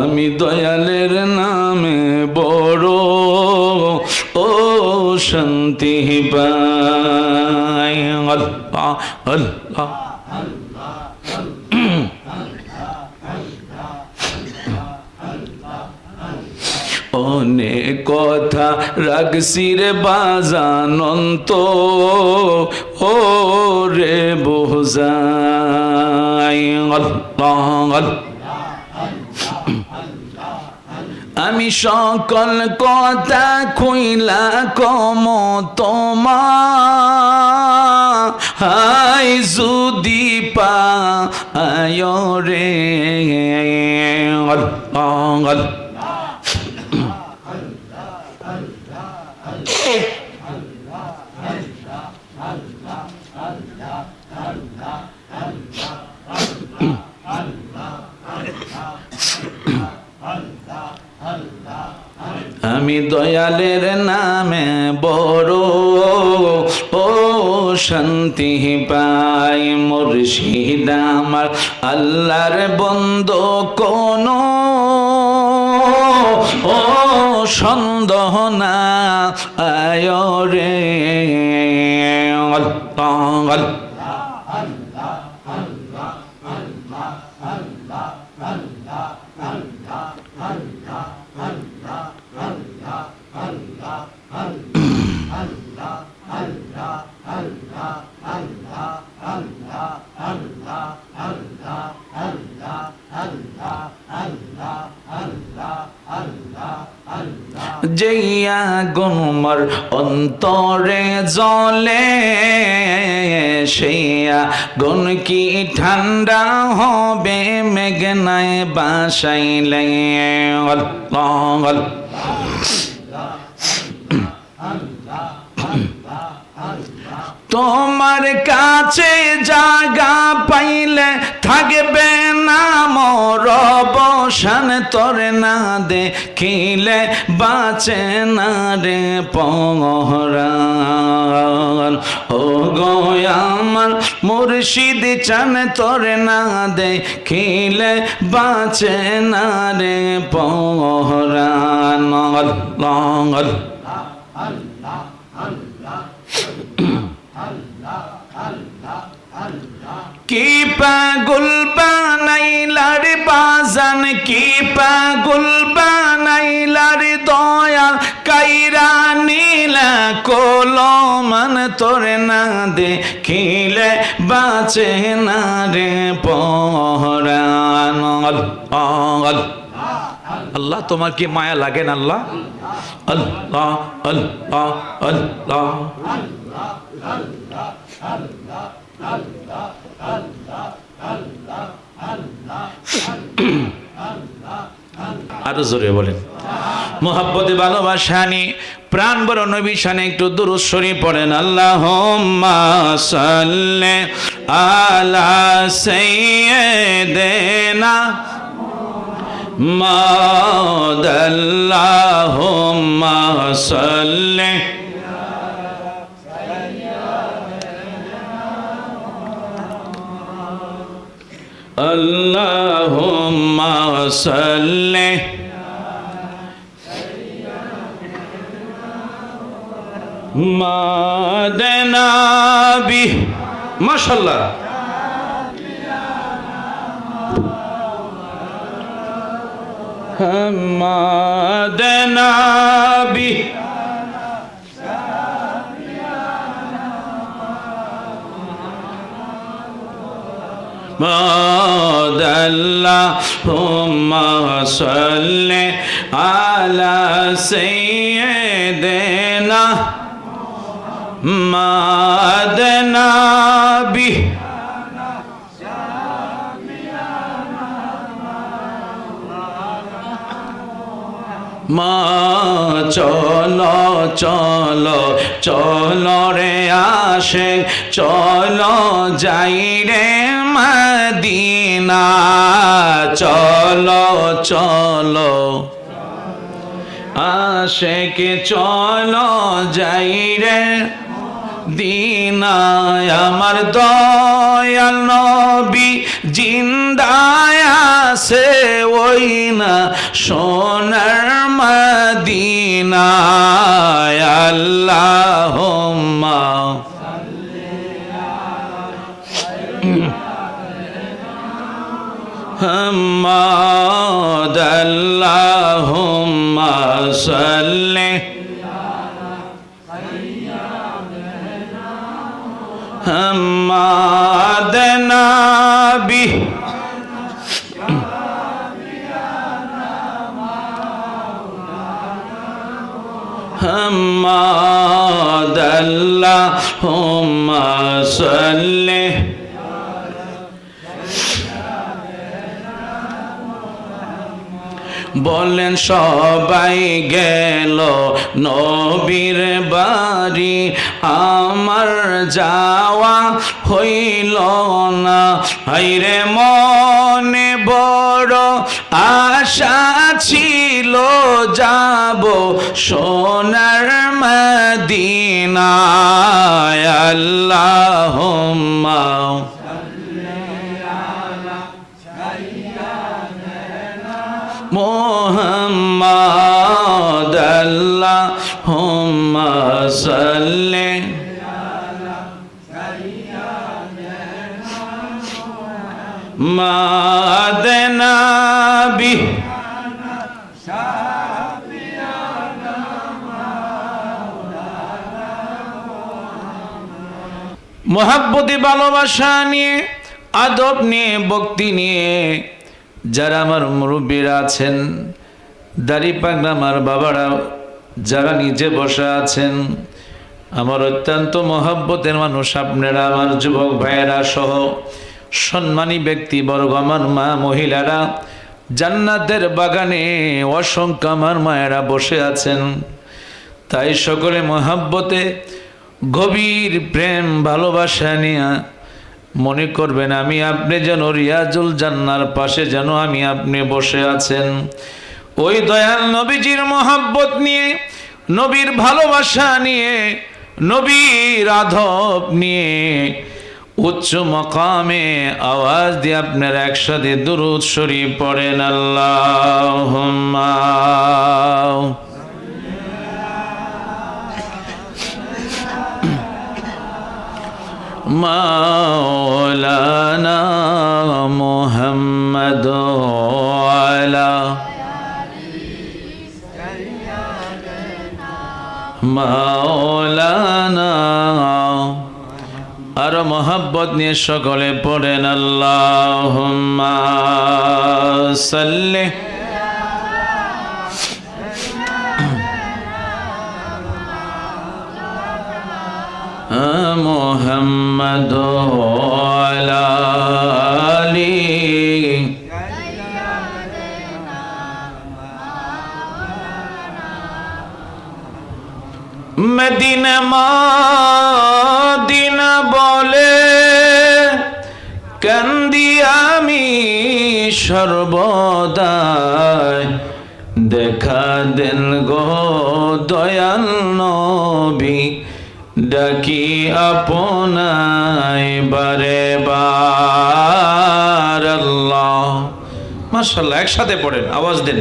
আমি দয়ালের নামে বড় ও শান্তি পাই। আল্লাহ আল্লাহ অনেক কথা রাখছি রে বাজানন্ত ও রে বোঝাই। আমি সকল কথা কইলা কম তোমার যদি পায় রে। আমি দয়ালের নামে বড় ও শান্তি পাই। মুর্শিদ আমার আল্লাহর বন্দো কোনো ও সন্দেহ না আয় রে। যেইয়া গুনমর অন্তরে জলে সেইয়া গুন কি ঠান্ডা হবে মেঘনায় বাসাইলে। তোমার কাছে জায়গা পাইলে থাকবে না মোর অবসান। তোরে না দেখিলে বাঁচে না রে পরাণ। ও গো আমার মুর্শিদ চান তোরে না দেখিলে বাঁচে না রে পরাণ। কি পাগল বানাইলার বাজান, কি পাগল বানাইলার দয়াল কাইরা নীলা কলমান। তোরে না দেখিলে বাঁচে না রে পরাণ। আল্লাহ তোমার কি মায়া লাগেন আল্লাহ? আল্লাহ আল্লাহ আল্লাহ আরো জোরে বলেন। মুহাব্বতে ভালোবাসা নি প্রাণ বড় নবী শানে একটু দুরূদ শরীফ পড়েন। আল্লাহুম্মা সাল্লি আলা সাইয়্যিদিনা মুহাম্মাদ। আল্লাহুম্মা সাল্লি আল্লাহুম্মা সাল্লি মাদনাবি। মাশাআল্লাহ মাদনাবি আল্লাহুম্মা সাল্লি আলা সাইয়্যিদিনা মুহাম্মাদ নবী। মা চলো চলো চলো রে আশিক চলো যাই রে মদিনা। চলো চলো আশিক চলো যাই রে দিনায় আমার দয়াল নবী জিন্দায় আছে ওই না সোনার মদিনায় আল্লাহুম্মা মুহাম্মাদ আল্লাহুম্মা সাল্লি মুহাম্মাদ নবী মুহাম্মাদ আল্লাহুম্মা সাল্লি বলেন সবাই গেল নবীর বাড়ি আমার যাওয়া হইল না হায়রে মনে বড় আশা ছিল যাব সোনার মদিনায় আল্লাহুম্মা মুহাম্মাদ আল্লাহুম্মা সাল্লি মুহাম্মাদ নবী মোহাব্বতে ভালোবাসা নিয়ে আদব নিয়ে ভক্তি নিয়ে যারা আমার মুরব্বীরা আছেন দাড়ি পাগলা আমার বাবারা যারা নিজে বসে আছেন আমার অত্যন্ত মহব্বতের মানুষ আপনারা আমার যুবক ভাইয়েরা সহ সম্মানী ব্যক্তিবর্গ আমার মা মহিলারা জান্নাতের বাগানে অসংখ্য আমার মায়েরা বসে আছেন তাই সকলে মহব্বতে গভীর প্রেম ভালোবাসা নিয়ে মনে করবেন আমি আপনি যেন রিয়াজুল জান্নার পাশে যেন আমি আপনি বসে আছেন ওই দয়াল নবীজির মহব্বত নিয়ে নবীর ভালোবাসা নিয়ে নবীর আদব নিয়ে উচ্চ মকামে আওয়াজ দিয়ে আপনারা একসাথে দুরূদ শরীফ পড়েন আল্লাহুম্মা মাওলানা মুহাম্মদ আলা মাওলানা আর মোহাব্বত নিয়ে সকলে পড়েন আল্লাহুম্মা সাল্লি মুহাম্মদ আলা আলি মদিনা মদিনা বলে কান্দি আমি সর্বদাই দেখা দেন গো দয়াল নবী ডাকি আপনায় বারে বার আল্লাহ মাশাআল্লাহ একসাথে পড়েন আওয়াজ দেন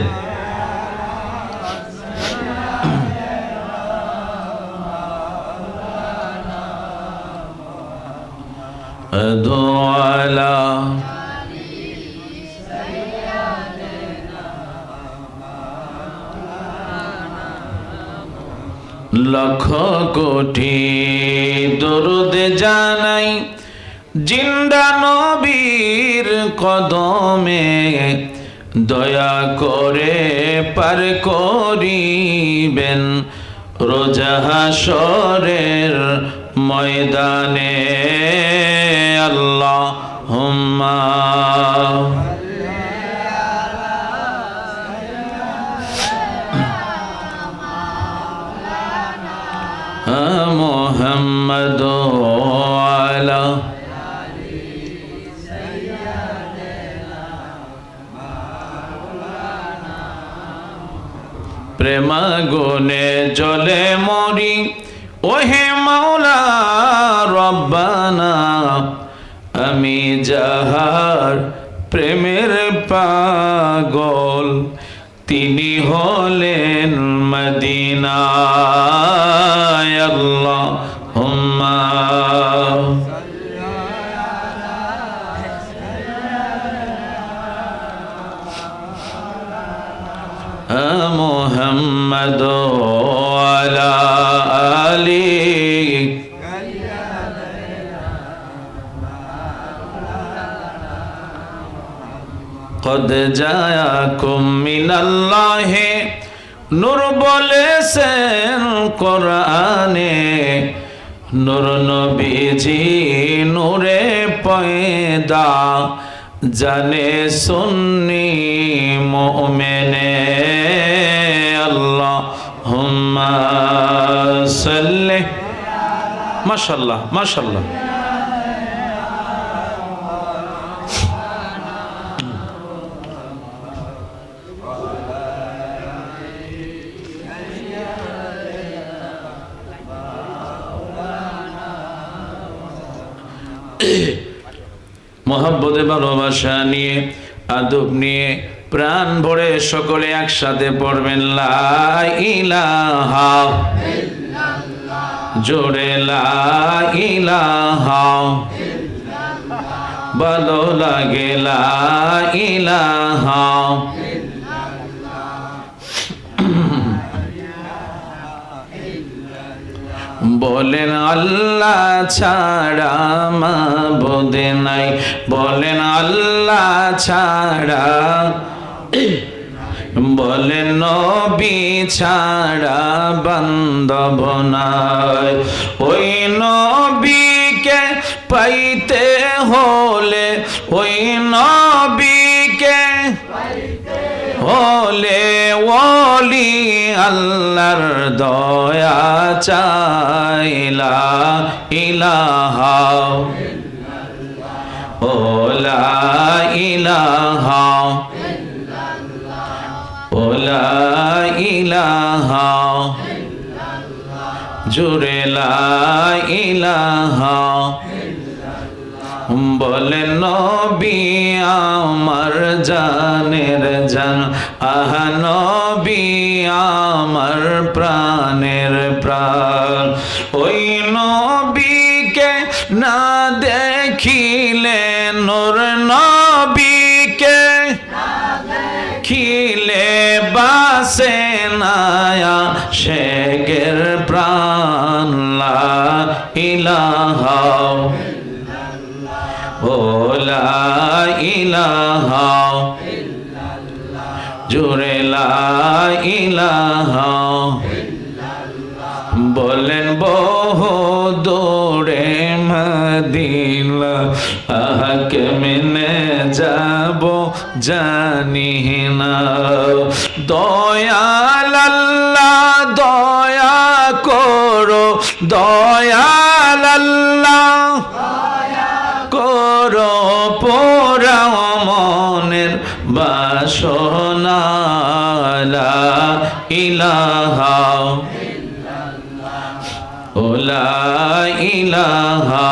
আদওয়ালা লক্ষ কোটি দরুদ জানাই জিন্দা নবীর কদমে দয়া করে পার করিবেন রোজা হাশরের ময়দানে আল্লাহুম্মা মুহাম্মদ আলা প্রেমাগুনে জলে মরি ওহে মাওলা ঠিকানা, আমি যাহার প্রেমের পাগল, তিনি হলেন মদিনায়। আল্লাহুম্মা মুহাম্মাদ ওয়ালা আলি কদ জায়াকুম মিনাল্লাহি, নূর বলেছেন কোরআনে, নূর নবীজি নূরে পয়দা, জানে সুন্নি মুমিনে। আল্লাহুম্মা সাল্লি, মাশাআল্লাহ মাশাআল্লাহ। মহব্বতে ভালোবাসা নিয়ে, আদব নিয়ে, প্রাণ ভরে সকলে একসাথে পড়বেন লা ইলাহা ইল্লাল্লাহ, জোরে লা ইলাহা ইল্লাল্লাহ, ভালো লাগে লা ইলাহা বলেন আল্লাহ ছাড়া মাবুদ নাই, বলেন আল্লাহ ছাড়া, বলেন নবী ছাড়া বান্ধব নাই। ওই নবীকে পাইতে হলে, ওই নবীকে হলে ওলি আল্লাহর দয়া চাইলা ইলাহা ও লা ইলাহা ও লা ইলাহা, জোরে লা ইলাহা। বলেন নবী আমার জানের জান, আহা নবী আমার প্রাণের প্রাণ। ওই নবীকে না দেখিলে, নূর নবীকে দেখিলে বাসে নায়া শেখের প্রাণ। লা ইলাহা ও লা ইলাহা জোরে লা ইলাহা। বলেন বহু দূরে মদিনা, আহা কেমনে যাব জানি না। দয়াল আল্লাহ দয়া করো, দয়াল আল্লাহ করো পোড়াও মনের বাসনা। লা ইলাহা ও লা ইলাহা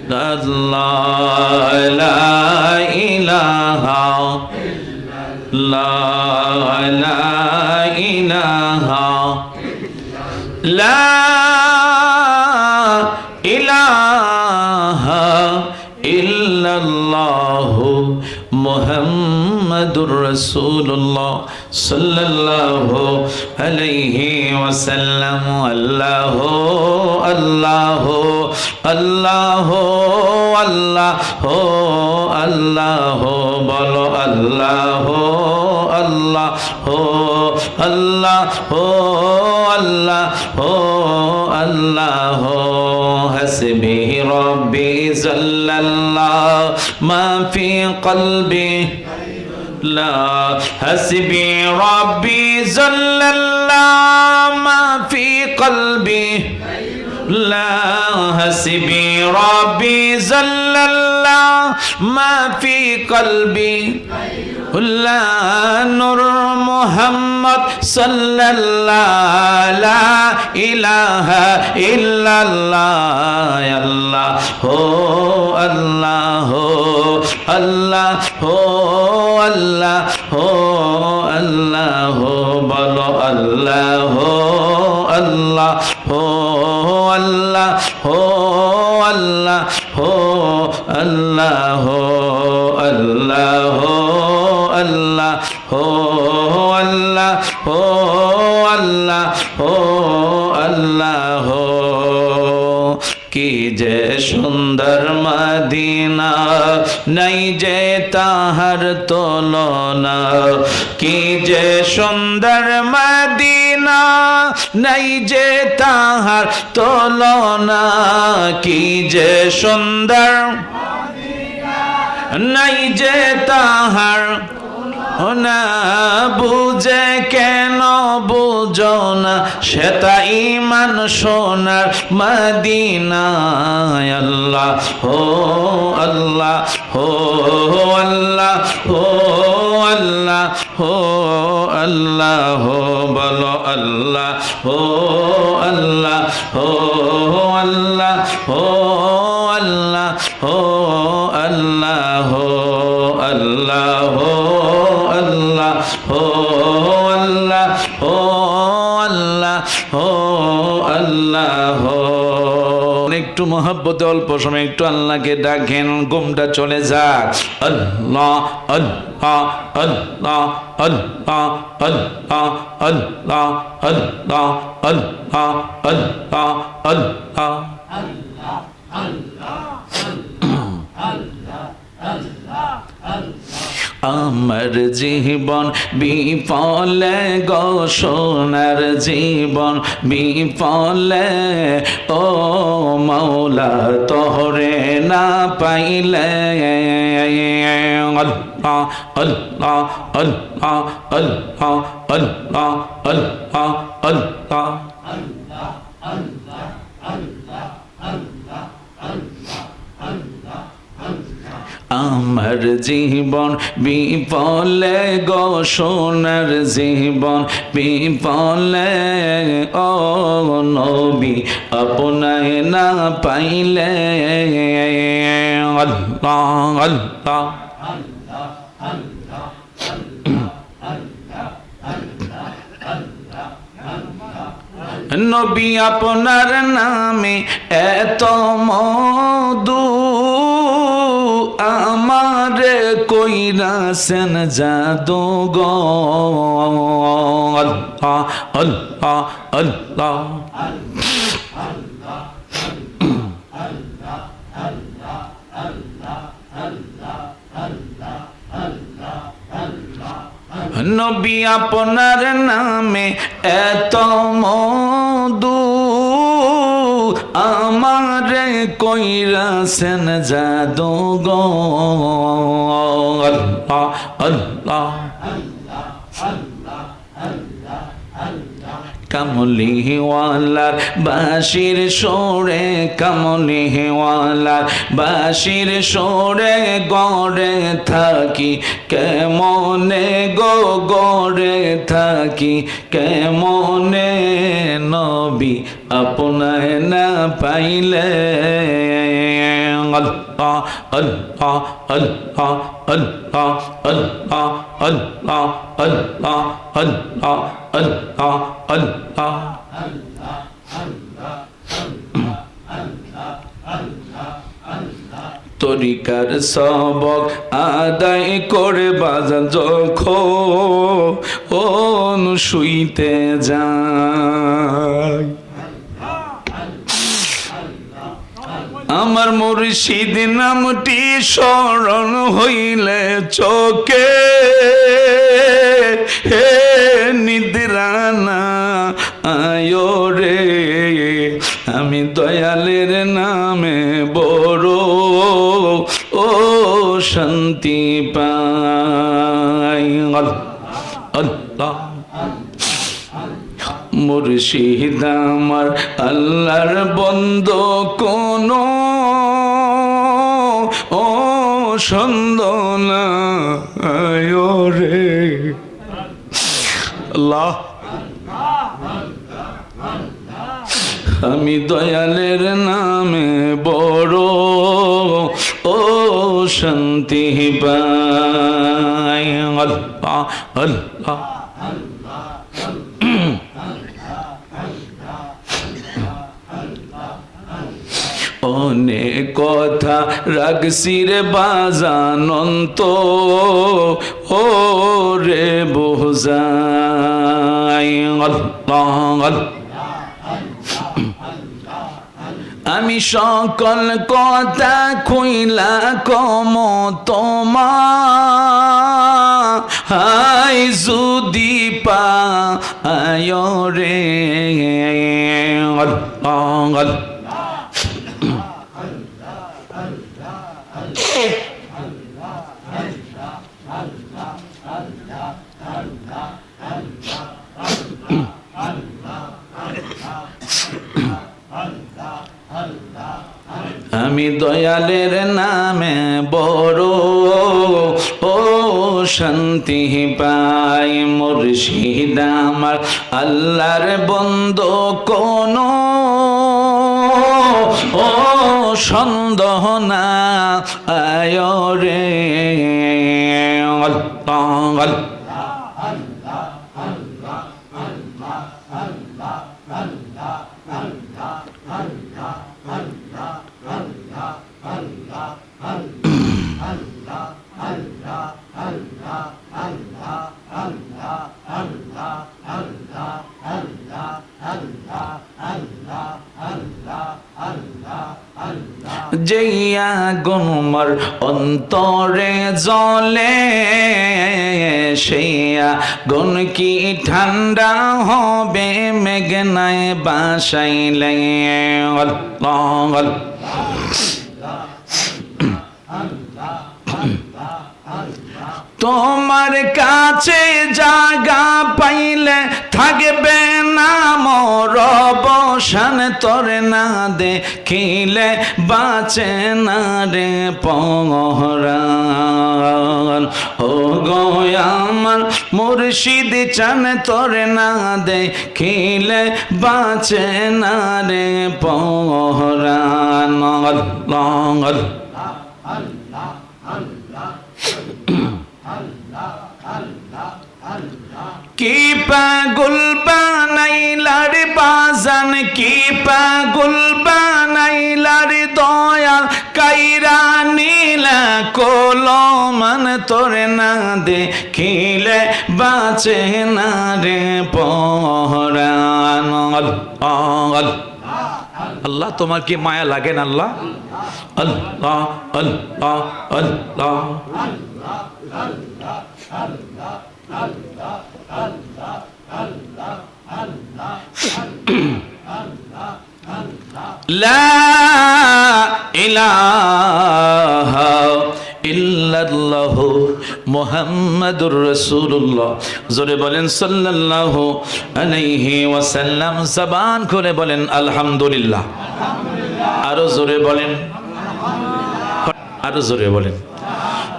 ইল্লাল্লাহ, লা ইলাহা লা ইলাহা লা ইলাহা ইল্লাল্লাহু মুহাম্মাদুর রাসূলুল্লাহ সাল্লাল্লাহু আলাইহি ওয়াসাল্লাম। আল্লাহু আল্লাহু আল্লাহু আল্লাহু আল্লাহু বলো আল্লাহু আল্লাহু আল্লাহু আল্লাহু আল্লাহু। হাসবি রব্বি জাল্লাল্লাহু মা ফি কলবি, লা হাসবি রব্বি জাল্লাল্লাহু মা ফি কলবি, লা হাসবি রব্বি জাল্লাল্লাহু মা ফি কলবি, নূর মুহাম্মদ সাল্লাল্লাহু লা ইলাহা ইল্লাল্লাহ আল্লাহ হো আল্লাহ হো আল্লাহ হো আল্লাহ হো আল্লাহ হো বলো আল্লাহ হো আল্লাহ হো আল্লাহ হো আল্লাহ হো আল্লাহ হো আল্লাহ হো আল্লাহ হো আল্লাহ হো আল্লাহ হো আল্লাহ হো কি যে সুন্দর মদিনা নাই যে তাহার তুলনা কি যে সুন্দর মদিনা নাই যে তাহার তুলনা কি যে সুন্দর নাই যে তাহার না বুঝে কেন বুঝো না সেটা ইমান সোনার মদিনা আল্লাহ হো আল্লাহ হো আল্লাহ হো আল্লাহ হো আল্লাহ হো বলো আল্লাহ হো আল্লাহ হো আল্লাহ হো আল্লাহ হো আল্লাহ হো আল্লাহ হো আল্লাহ হো আল্লাহ হো আল্লাহ হো আল্লাহ হো একটু মহব্বতে অল্প সময় একটু আল্লাহকে ডাকেন ঘুমটা চলে যাক আল্লাহ আল্লাহ আল্লাহ আল্লাহ আল্লাহ আল্লাহ আল্লাহ আল্লাহ আল্লাহ আল্লাহ আমার জীবন বিফলে গো সোনার জীবন বিফলে ও মাওলা তোরে না পাইলে আল্লাহ আল্লাহ আল্লাহ আল্লাহ আল্লাহ আল্লাহ আল্লাহ আমার জীবন বিফলে গো সোনার জীবন বিফলে ও নবী আপনায় না পাইলে আল্লাহ আল্লাহ নবী আপনার নামে এত মধু আমারে কইরাছেন জাদু গো আল্লাহ আল্লাহ আল্লাহ নবী আপনার নামে এত মধু আমারে কইরাছেন জাদু গো আল্লাহ আল্লাহ কামলিওয়ালার বাঁশির সুরে কামলিওয়ালার বাঁশির সুরে গড়ে থাকি কেমনে গো গড়ে থাকি কেমনে নবী আপনায় না পাইলে আল্লাহ আল্লাহ আল্লাহ আল্লাহ আল্লাহ আল্লাহ আল্লাহ আল্লাহ আল্লাহ আল্লাহ তরিকার সবক আদায় করে বাজান যখন শুইতে যায় আমার মুর্শিদ নামটি স্মরণ হইলে চোখে হে নিদ্রানা আয়ো রে আমি দয়ালের নামে বড় ও শান্তি পাই আল্লাহ মুর্শিদ আমার আল্লাহর বন্ধু কোনো ও সন্দনা রে আল্লাহ, আমি দয়ালের নামে বড় ও শান্তি পাই। আল্লাহ আল্লাহ অনেক কথা রাখছি রে বাজানন্ত ও রে বোঝাই। আল্লাহ আমি সকল কথা কইলা কম তোমায় যদি পায় রে। আল্লাহ আমি দয়ালের নামে বড় ও শান্তি পাই। মুর্শিদ আমার আল্লাহর বন্ধু কোন ও সন্দেহ না আয় রে। আল্লাহ যেইয়া গুনমার অন্তরে জলে সেইয়া গুন কি ঠান্ডা হবে মেঘনায় বাসাইলে। আল্লাহ তোমার কাছে জায়গা পাইলে থাকবে না মোর অবসান, তোর না দেখিলে বাঁচে না রে পরাণ। ও গো আমার মুর্শিদ চান, তোর না দেখিলে বাঁচে না রে পরাণ। আল্লাহ কি পাগল বানাইলার বাজান, কি পাগল বানাইলার দয়াল, কাইরা নীলা কলমান, তোর না দেখিলে বাঁচে না রে পরাণ। আল্লাহ তোমার কি মায়া লাগেন আল্লাহ? আল্লাহ আল্লাহ আল্লাহ লা ইলাহা ইল্লাল্লাহু মুহাম্মাদুর রাসূলুল্লাহ। জোরে বলেন সাল্লাল্লাহু আলাইহি ওয়াসাল্লাম। জবান খুলে বলেন আলহামদুলিল্লাহ। আরো জোরে বলেন, আরো জোরে বলেন।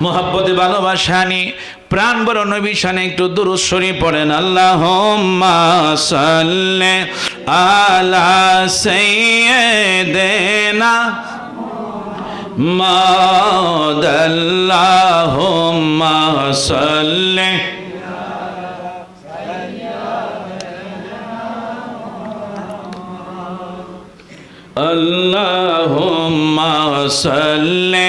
মোহাব্বতে ভালোবাসা নিয়ে প্রাণ বড় নবী শানে একটু দুরূদ শরীফ পড়েন। আল্লাহুম্মা সাল্লি আলা সাইয়্যিদিনা মুহাম্মাদ। আল্লাহুম্মা সাল্লি আল্লাহুম্মা সাল্লি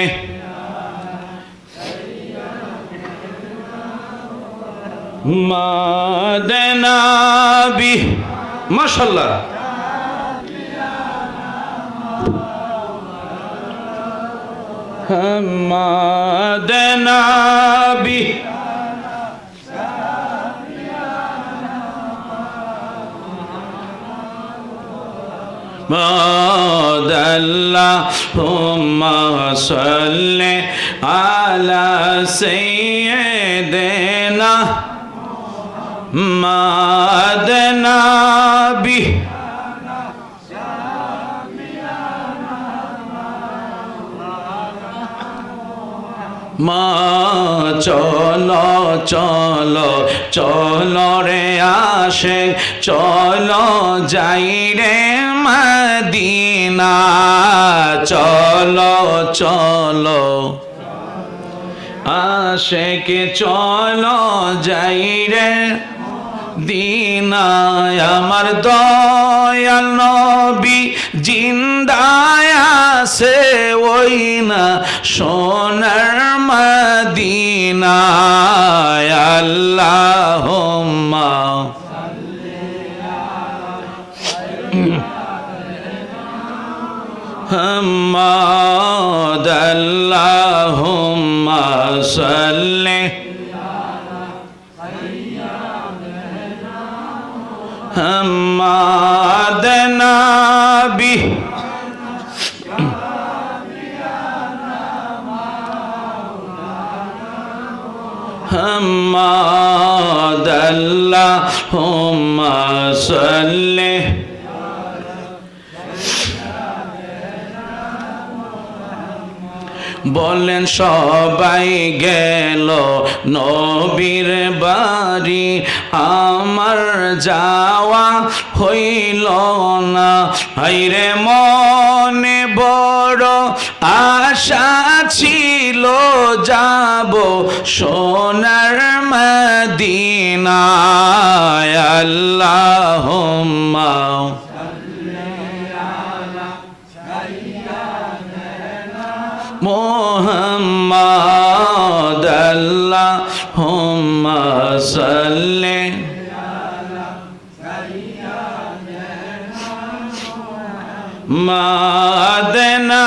মাদনাবি। মাশাআল্লাহ। মাদনাবি আল্লাহুম্মা সাল্লি আলা সাইয়্যিদিনা মাদনাবি। মা চলো চলো চলো রে আশিক চলো যাই রে মদিনা চলো চলো আশিক চলো যাই রে দিনায় আমার দয়াল নবী জিন্দায় আছে ওই না সোনার মদিনায় আল্লাহুম্মা হাম্মাদ আল্লাহুম্মা সাল্লি হাম্মাদ নবী হাম্মাদ আল্লাহুম্মা সাল্লি বলেন সবাই গেল নবীর বাড়ি আমার যাওয়া হইল না হায়রে মনে বড় আশা ছিল যাব সোনার মদিনায় আল্লাহুম্মা মুহাম্মাদ আল্লাহুম্মা সাল্লি মাদনা